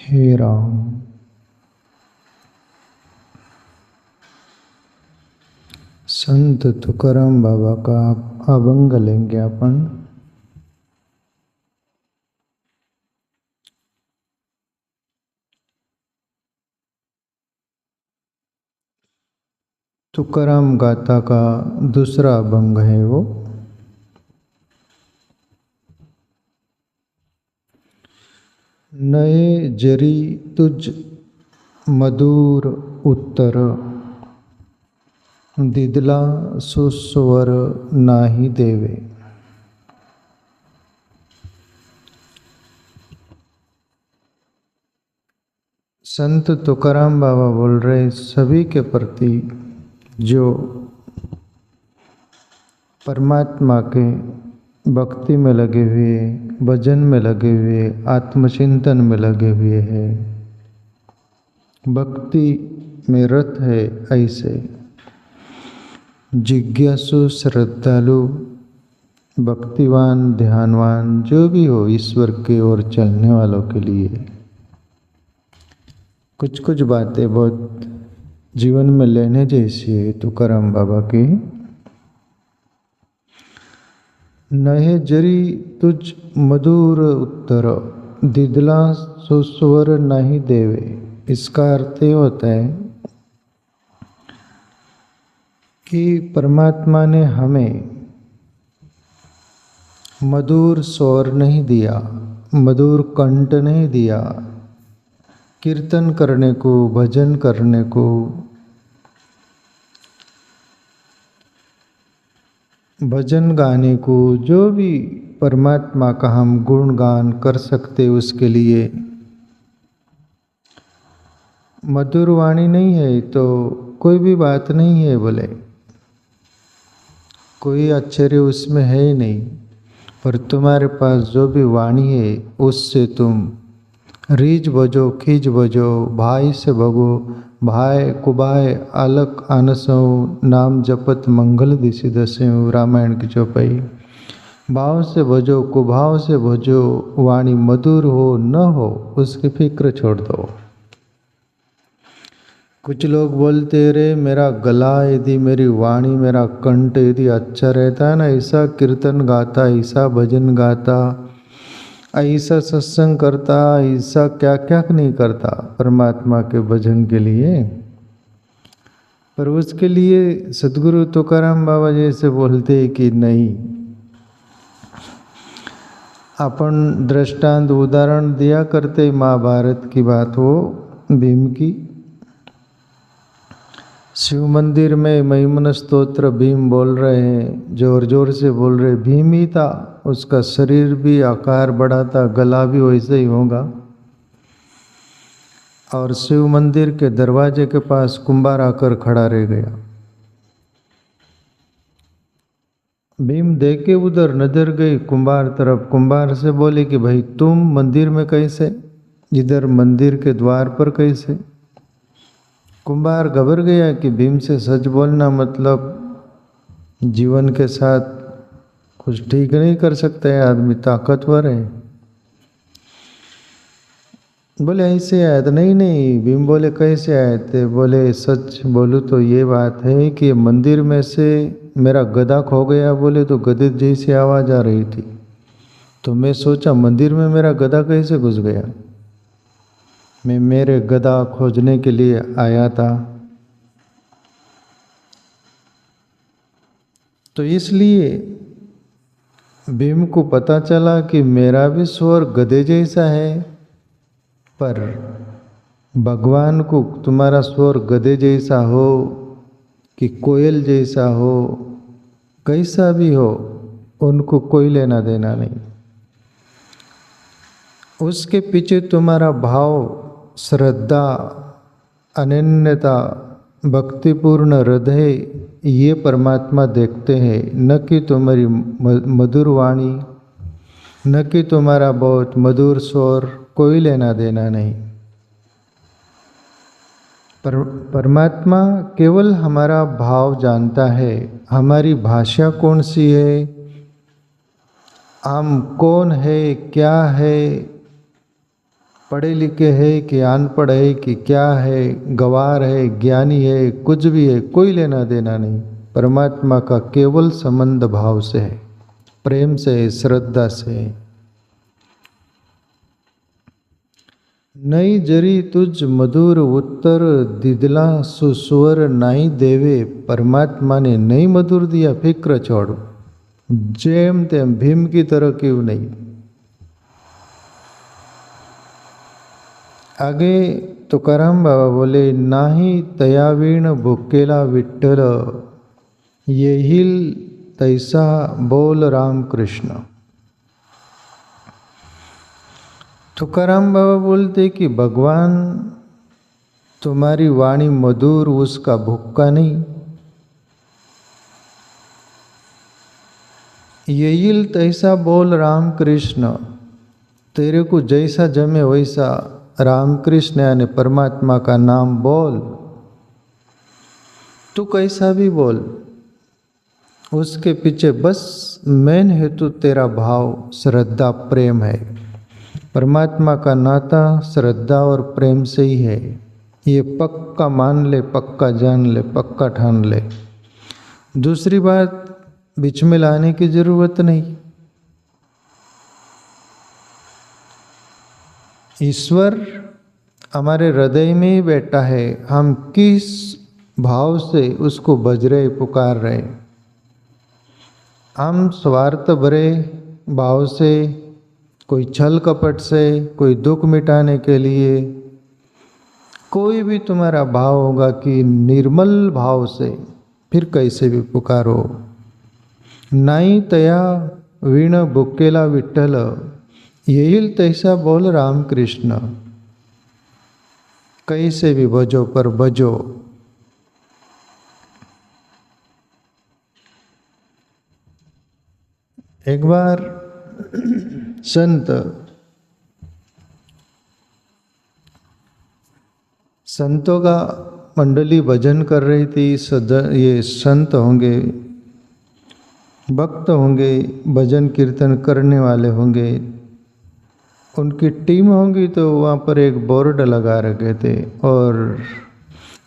हे राम, संत तुकाराम बाबा का अभंग लेंगे अपन। तुकाराम गाथा का दूसरा अभंग है वो। नए जरी तुझ मधुर उत्तर, दिदला सुस्वर नाही देवे। संत तुकाराम बाबा बोल रहे सभी के प्रति जो परमात्मा के भक्ति में लगे हुए, भजन में लगे हुए, आत्मचिंतन में लगे हुए हैं, भक्ति में रत है, ऐसे जिज्ञासु, श्रद्धालु, भक्तिवान, ध्यानवान जो भी हो, ईश्वर की ओर चलने वालों के लिए कुछ कुछ बातें बहुत जीवन में लेने जैसी है तुकाराम बाबा की। नहे जरी तुझ मधुर उत्तर, दिदला सुस्वर नहीं देवे। इसका अर्थ ये होता है कि परमात्मा ने हमें मधुर स्वर नहीं दिया, मधुर कंठ नहीं दिया, कीर्तन करने को, भजन करने को, भजन गाने को, जो भी परमात्मा का हम गुणगान कर सकते उसके लिए मधुर वाणी नहीं है तो कोई भी बात नहीं है बोले, कोई आश्चर्य उसमें है ही नहीं। पर तुम्हारे पास जो भी वाणी है उससे तुम रीझ बजो, खींच बजो, भाई से भगो, भाई कुबाय अलक आनसो, नाम जपत मंगल दिशि दस्यु। रामायण की चौपाई। भाव से भजो, कुभाव से भजो, वाणी मधुर हो न हो उसकी फिक्र छोड़ दो। कुछ लोग बोलते रहे मेरा गला यदि, मेरी वाणी, मेरा कंठ यदि अच्छा रहता है ना, ऐसा कीर्तन गाता, ऐसा भजन गाता, ऐसा सत्संग करता, ऐसा क्या क्या नहीं करता परमात्मा के भजन के लिए। पर उसके लिए सद्गुरु तुकाराम बाबा जैसे बोलते कि नहीं। अपन दृष्टांत उदाहरण दिया करते महाभारत की बात हो, भीम की। शिव मंदिर में महिमन स्तोत्र भीम बोल रहे हैं, जोर जोर से बोल रहे। भीम ही था, उसका शरीर भी आकार बड़ा था, गला भी वैसे ही होगा। और शिव मंदिर के दरवाजे के पास कुंभार आकर खड़ा रह गया। भीम देखे उधर, नजर गई कुंभार तरफ। कुंभार से बोले कि भाई तुम मंदिर में कैसे, इधर मंदिर के द्वार पर कैसे। कुंभार घबर गया कि भीम से सच बोलना मतलब जीवन के साथ कुछ ठीक नहीं कर सकता है, आदमी ताकतवर है। बोले ऐसे आए तो नहीं नहीं। भीम बोले कैसे आए थे। बोले सच बोलूँ तो ये बात है कि मंदिर में से मेरा गधा खो गया। बोले तो गधे जैसी आवाज़ आ रही थी, तो मैं सोचा मंदिर में मेरा गधा कैसे घुस गया। मैं मेरे गधा खोजने के लिए आया था, तो इसलिए भीम को पता चला कि मेरा भी स्वर गधे जैसा है। पर भगवान को तुम्हारा स्वर गधे जैसा हो कि कोयल जैसा हो, कैसा भी हो, उनको कोई लेना देना नहीं। उसके पीछे तुम्हारा भाव, श्रद्धा, अनन्यता, भक्तिपूर्ण हृदय, ये परमात्मा देखते हैं, न कि तुम्हारी मधुर वाणी, न कि तुम्हारा बहुत मधुर स्वर, कोई लेना देना नहीं। परमात्मा केवल हमारा भाव जानता है, हमारी भाषा कौन सी है, हम कौन है, क्या है, पढ़े लिखे है कि अनपढ़ है कि क्या है, गवार है, ज्ञानी है, कुछ भी है, कोई लेना देना नहीं। परमात्मा का केवल संबंध भाव से है, प्रेम से है, श्रद्धा से है। नई जरी तुझ मधुर उत्तर दिदला सुस्वर नाई देवे। परमात्मा ने नहीं मधुर दिया, फिक्र छोड़ो, जेम तेम भीम की तरह क्यों नहीं। आगे तुकाराम बाबा बोले, नाही तयावीण भुकेला विठ्ठल, येहिल तैसा बोल राम कृष्ण। तुकाराम बाबा बोलते कि भगवान तुम्हारी वाणी मधुर, उसका भुक्का नहीं। येहिल तैसा बोल राम कृष्ण, तेरे को जैसा जमे वैसा राम कृष्ण यानी परमात्मा का नाम बोल। तू कैसा भी बोल, उसके पीछे बस मेन हेतु तेरा भाव श्रद्धा प्रेम है। परमात्मा का नाता श्रद्धा और प्रेम से ही है। ये पक्का मान ले, पक्का जान ले, पक्का ठान ले। दूसरी बात बीच में लाने की जरूरत नहीं। ईश्वर हमारे हृदय में ही बैठा है, हम किस भाव से उसको भज रहे, पुकार रहे। हम स्वार्थ भरे भाव से, कोई छल कपट से, कोई दुख मिटाने के लिए, कोई भी तुम्हारा भाव होगा कि निर्मल भाव से, फिर कैसे भी पुकारो। नाई तया वीण भुकेला विठ्ठल, येहिल तैसा बोल राम कृष्ण। कैसे भी भजो पर भजो। एक बार संतों का मंडली भजन कर रही थी। ये संत होंगे, भक्त होंगे, भजन कीर्तन करने वाले होंगे, उनकी टीम होंगी। तो वहाँ पर एक बोर्ड लगा रखे थे और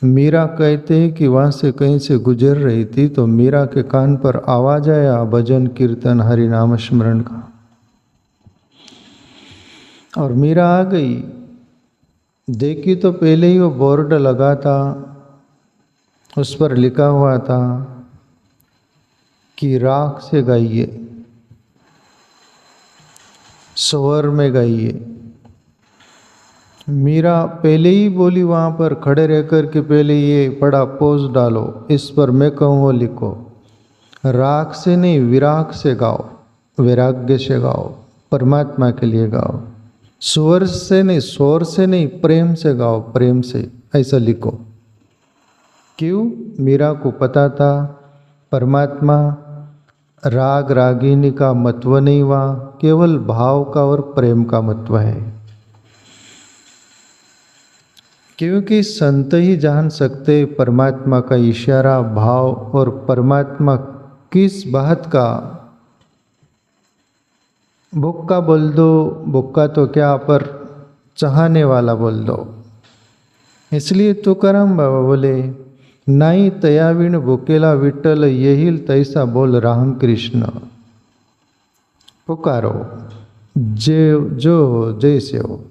मीरा कहते हैं कि वहाँ से कहीं से गुजर रही थी तो मीरा के कान पर आवाज आया भजन कीर्तन हरि नाम स्मरण का, और मीरा आ गई। देखी तो पहले ही वो बोर्ड लगा था, उस पर लिखा हुआ था कि राग से गाइए, स्वर में गाइए। मीरा पहले ही बोली, वहाँ पर खड़े रहकर के पहले ये पड़ा पोज डालो, इस पर मैं कहूँ वो लिखो। राग से नहीं, विराग से गाओ, वैराग्य से गाओ, परमात्मा के लिए गाओ। स्वर से नहीं, शोर से नहीं, प्रेम से गाओ, प्रेम से, ऐसा लिखो। क्यों? मीरा को पता था परमात्मा राग रागिनी का महत्व नहीं, वहाँ केवल भाव का और प्रेम का महत्व है। क्योंकि संत ही जान सकते परमात्मा का इशारा, भाव, और परमात्मा किस बात का। भुक्का बोल दो, भुक्का तो क्या, पर चाहने वाला बोल दो। इसलिए तुकाराम बाबा बोले, नाई तयावीण भुकेला विठ्ठल, येहिल तैसा बोल राम कृष्ण। पुकारो, जो हो, जैसे हो।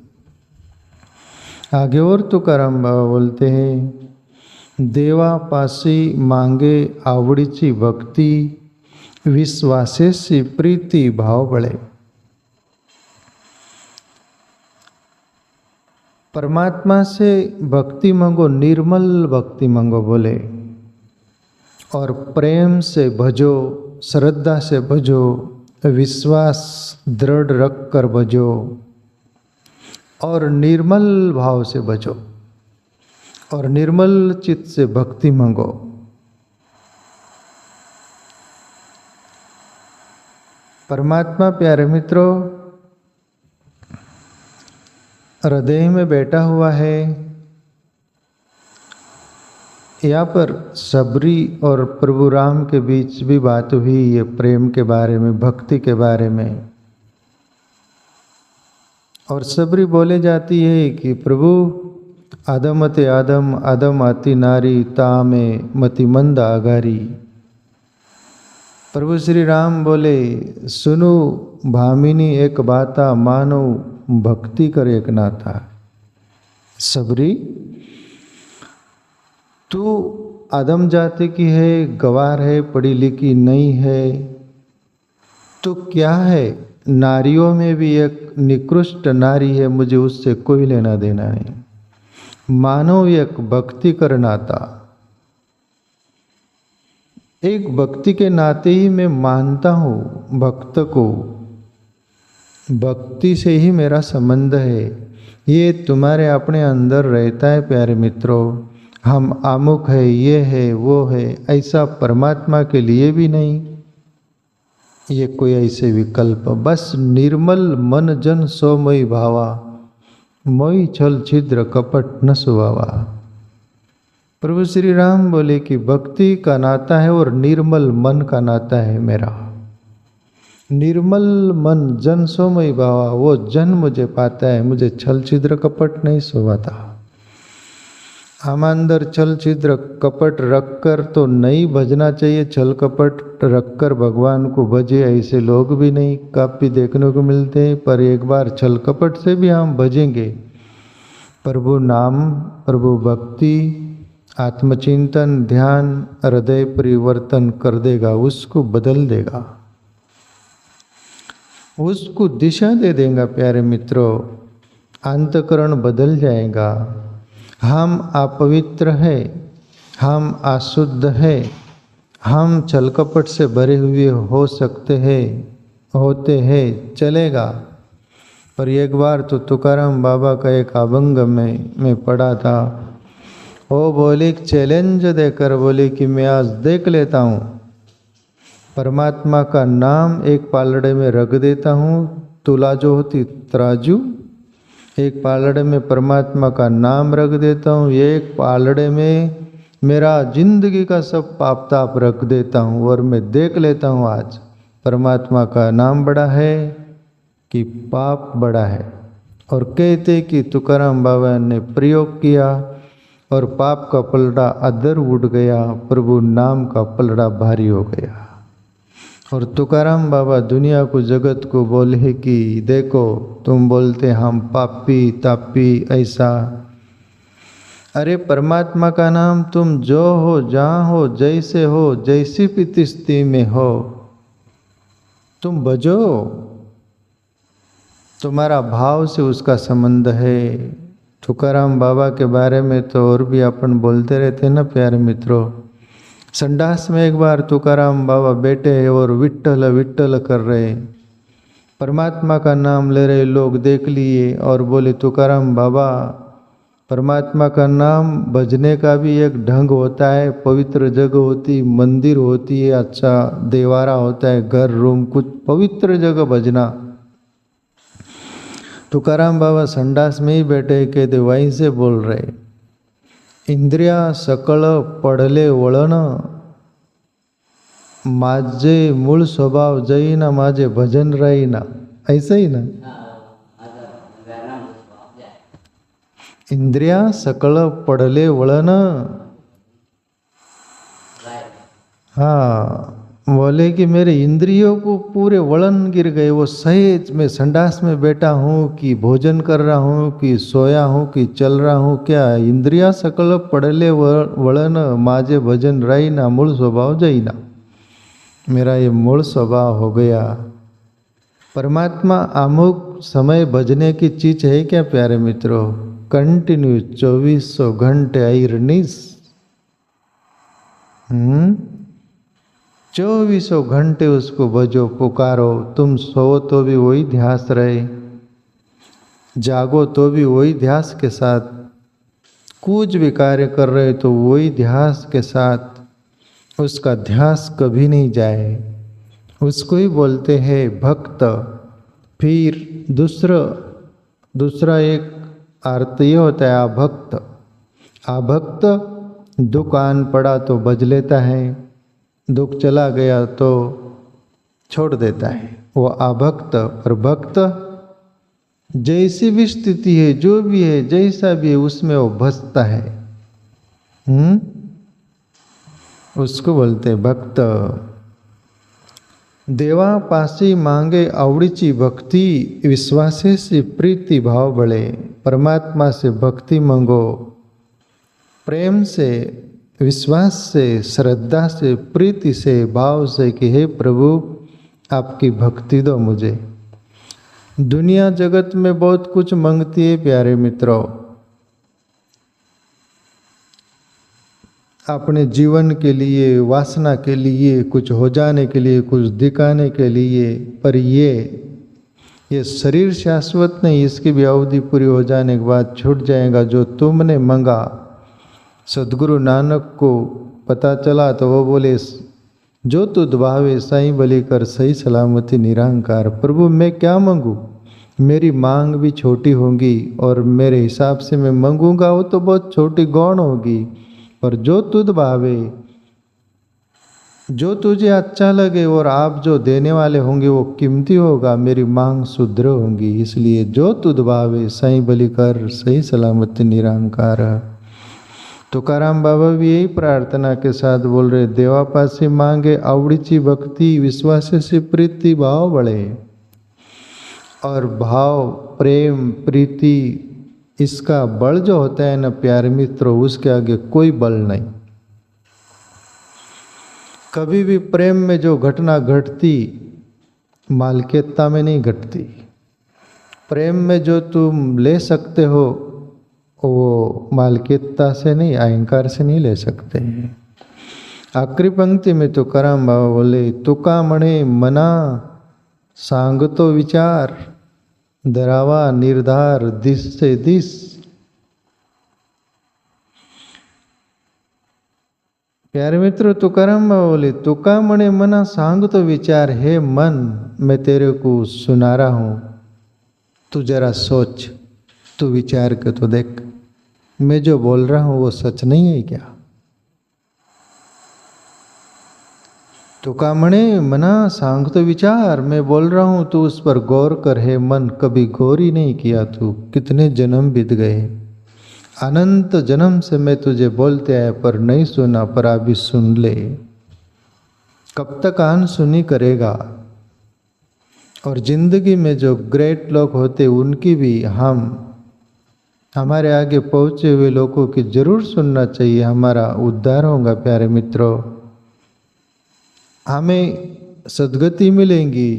आगे और तुकाराम बाबा बोलते हैं, देवा पासी मांगे आवडीची भक्ती, विश्वासेसी प्रीति भाव बळे। परमात्मा से भक्ति मांगो, निर्मल भक्ति मांगो बोले, और प्रेम से भजो, श्रद्धा से भजो, विश्वास दृढ़ रख कर भजो, और निर्मल भाव से भजो, और निर्मल चित्त से भक्ति मांगो। परमात्मा प्यारे मित्रों हृदय में बैठा हुआ है। यहाँ पर सबरी और प्रभु राम के बीच भी बात हुई, ये प्रेम के बारे में, भक्ति के बारे में। और सबरी बोले जाती है कि प्रभु आदम ते आदम आदम आती नारी तामे मति मंद आगारी। प्रभु श्री राम बोले सुनो भामिनी एक बाता मानो भक्ति कर एक नाता। सबरी तू आदम जाति की है, गवार है, पढ़ी लिखी नहीं है, तो क्या है, नारियों में भी एक निकृष्ट नारी है, मुझे उससे कोई लेना देना नहीं। मानव एक भक्ति कर नाता, एक भक्ति के नाते ही मैं मानता हूँ भक्त को, भक्ति से ही मेरा संबंध है। ये तुम्हारे अपने अंदर रहता है प्यारे मित्रों। हम आमुख है, ये है, वो है, ऐसा परमात्मा के लिए भी नहीं ये कोई ऐसे विकल्प। बस निर्मल मन जन सोमयी भावा, मोई छल छिद्र कपट न सुहावा। प्रभु श्री राम बोले कि भक्ति का नाता है और निर्मल मन का नाता है मेरा। निर्मल मन जन सोमयी भावा, वो जन मुझे पाता है, मुझे छल छिद्र कपट नहीं सुहाता। हम अंदर छल छिद्र कपट रखकर तो नहीं भजना चाहिए, छल कपट रखकर भगवान को भजे ऐसे लोग भी नहीं काफी देखने को मिलते हैं। पर एक बार छल कपट से भी हम भजेंगे, प्रभु नाम, प्रभु भक्ति, आत्मचिंतन, ध्यान, हृदय परिवर्तन कर देगा, उसको बदल देगा, उसको दिशा दे देगा प्यारे मित्रों। अंतकरण बदल जाएगा। हम अपवित्र है, हम अशुद्ध है, हम छल कपट से भरे हुए हो सकते हैं, होते हैं, चलेगा। पर एक बार तो तुकाराम बाबा का एक अभंग में मैं पढ़ा था, वो बोले चैलेंज देकर बोले कि मैं आज देख लेता हूँ, परमात्मा का नाम एक पालड़े में रख देता हूँ, तुला जो होती तराजू, एक पालड़े में परमात्मा का नाम रख देता हूँ, एक पालड़े में मेरा जिंदगी का सब पाप ताप रख देता हूँ, और मैं देख लेता हूँ आज परमात्मा का नाम बड़ा है कि पाप बड़ा है। और कहते कि तुकाराम बाबा ने प्रयोग किया और पाप का पलड़ा अदर उठ गया, प्रभु नाम का पलड़ा भारी हो गया। और तुकाराम बाबा दुनिया को, जगत को बोले कि देखो तुम बोलते हम पापी तापी ऐसा, अरे परमात्मा का नाम तुम जो हो, जहाँ हो, जैसे हो, जैसी भी स्थिति में हो, तुम बजो, तुम्हारा भाव से उसका संबंध है। तुकाराम बाबा के बारे में तो और भी अपन बोलते रहते ना प्यारे मित्रों। संडास में एक बार तुकाराम बाबा बैठे और विट्ठल विट्ठल कर रहे, परमात्मा का नाम ले रहे लोग देख लिए और बोले तुकाराम बाबा, परमात्मा का नाम भजने का भी एक ढंग होता है, पवित्र जगह होती, मंदिर होती है, अच्छा देवारा होता है, घर रूम, कुछ पवित्र जगह भजना। तुकाराम बाबा संडास में ही बैठे, कहते वहीं से बोल रहे, इंद्रिया सकळ पडले वळण, माझे मूळ स्वभाव जाईना, माझे भजन राहीना, ऐसा ही ना। इंद्रिया सकळ पडले वळण, हाँ बोले कि मेरे इंद्रियों को पूरे वलन गिर गए, वो सहेज मैं संडास में बैठा हूँ कि भोजन कर रहा हूँ कि सोया हूँ कि चल रहा हूँ, क्या इंद्रिया सकल पड़ले वलन, माजे भजन राहीना, मूल स्वभाव जाईना, मेरा ये मूल स्वभाव हो गया। परमात्मा अमुक समय भजने की चीज है क्या प्यारे मित्रों? कंटिन्यू 2400 घंटे आयरनीस, 2400 घंटे उसको भजो, पुकारो। तुम सो तो भी वही ध्यास रहे, जागो तो भी वही ध्यास के साथ, कुछ भी कार्य कर रहे तो वही ध्यास के साथ, उसका ध्यास कभी नहीं जाए। उसको ही बोलते हैं भक्त। फिर दूसरा एक अर्थ ये होता है अभक्त। अभक्त दुकान पड़ा तो बज लेता है, दुख चला गया तो छोड़ देता है, वो अभक्त। और भक्त जैसी भी स्थिति है, जो भी है, जैसा भी है, उसमें वो भसता है। उसको बोलते हैं भक्त। देवा पासी मांगे आवडीची भक्ति, विश्वासे से प्रीति भाव बढ़े। परमात्मा से भक्ति मांगो, प्रेम से, विश्वास से, श्रद्धा से, प्रीति से, भाव से कि हे प्रभु आपकी भक्ति दो मुझे। दुनिया जगत में बहुत कुछ मांगती है प्यारे मित्रों, अपने जीवन के लिए, वासना के लिए, कुछ हो जाने के लिए, कुछ दिखाने के लिए। पर ये शरीर शाश्वत नहीं, इसकी भी अवधि पूरी हो जाने के बाद छूट जाएगा। जो तुमने मांगा, सदगुरु नानक को पता चला तो वो बोले, जो तुध भावे साईं बलि कर, सही सलामती निरंकार। प्रभु मैं क्या मांगूं, मेरी मांग भी छोटी होगी और मेरे हिसाब से मैं मांगूंगा वो तो बहुत छोटी गौण होगी। पर जो तुध भावे, जो तुझे अच्छा लगे और आप जो देने वाले होंगे वो कीमती होगा, मेरी मांग शुद्र होंगी। इसलिए जो तुध भावे साईं बलि कर, सही सलामती निरंकार। तुकाराम बाबा भी यही प्रार्थना के साथ बोल रहे, देवा पासी मांगे आवडीची भक्ति, विश्वास से प्रीति भाव बढ़े। और भाव, प्रेम, प्रीति, इसका बल जो होता है ना प्यारे मित्रों, उसके आगे कोई बल नहीं। कभी भी प्रेम में जो घटना घटती मालकियता में नहीं घटती। प्रेम में जो तुम ले सकते हो वो मालकियता से नहीं, अहंकार से नहीं ले सकते। आखिरी पंक्ति में तुकाराम बाबा बोले, तुका म्हणे मना सांगतो विचार, धरावा निर्धार दिस से दिस। प्यारे मित्रों, तुकाराम बाबा बोले, तुका म्हणे मना सांगतो विचार, हे मन मैं तेरे को सुना रहा हूं, तू जरा सोच, तू विचार कर तो देख, मैं जो बोल रहा हूं वो सच नहीं है क्या? तुका म्हणे मना सांगतो विचार, मैं बोल रहा हूं तू उस पर गौर कर। है मन, कभी गौर ही नहीं किया तू, कितने जन्म बीत गए, अनंत जन्म से मैं तुझे बोलते आया पर नहीं सुना, पर अभी सुन ले। कब तक अनसुनी करेगा? और जिंदगी में जो ग्रेट लोग होते उनकी भी हमारे आगे पहुंचे हुए लोगों की जरूर सुनना चाहिए, हमारा उद्धार होगा। प्यारे मित्रों, हमें सद्गति मिलेंगी,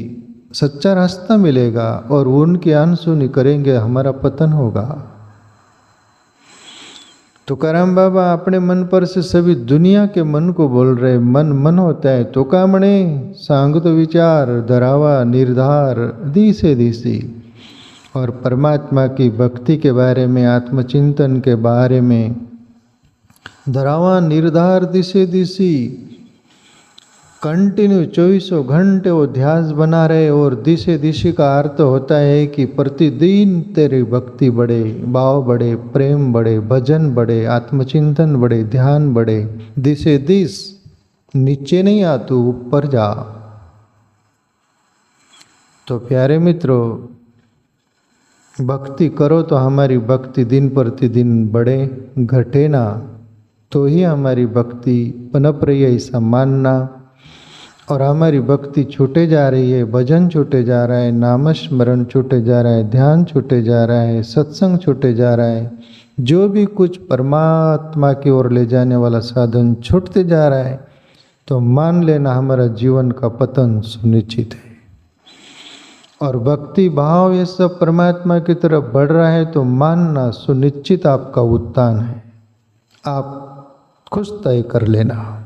सच्चा रास्ता मिलेगा, और उनकी अनसुनी करेंगे हमारा पतन होगा। तुकाराम बाबा अपने मन पर से सभी दुनिया के मन को बोल रहे, मन होता है। तुका म्हणे सांगतो विचार, धरावा निर्धार दिसे दिसी। और परमात्मा की भक्ति के बारे में, आत्मचिंतन के बारे में, धरावा निर्धार दिसे दिसी, कंटिन्यू 24 घंटे वो ध्यास बना रहे। और दिशे दिशि का अर्थ होता है कि प्रतिदिन तेरी भक्ति बढ़े, भाव बढ़े, प्रेम बढ़े, भजन बढ़े, आत्मचिंतन बढ़े, ध्यान बढ़े। दिशे दिश, नीचे नहीं आ तू ऊपर जा। तो प्यारे मित्रों, भक्ति करो तो हमारी भक्ति दिन प्रतिदिन बढ़े, घटे ना, तो ही हमारी भक्ति पनप रही है, ऐसा मानना। और हमारी भक्ति छूटे जा रही है, भजन छूटे जा रहा है, नामस्मरण छूटे जा रहा है, ध्यान छूटे जा रहा है, सत्संग छूटे जा रहा है, जो भी कुछ परमात्मा की ओर ले जाने वाला साधन छूटते जा रहा है, तो मान लेना हमारा जीवन का पतन सुनिश्चित है। और भक्ति भाव ये सब परमात्मा की तरफ बढ़ रहा है तो मानना सुनिश्चित आपका उत्थान है। आप खुद तय कर लेना।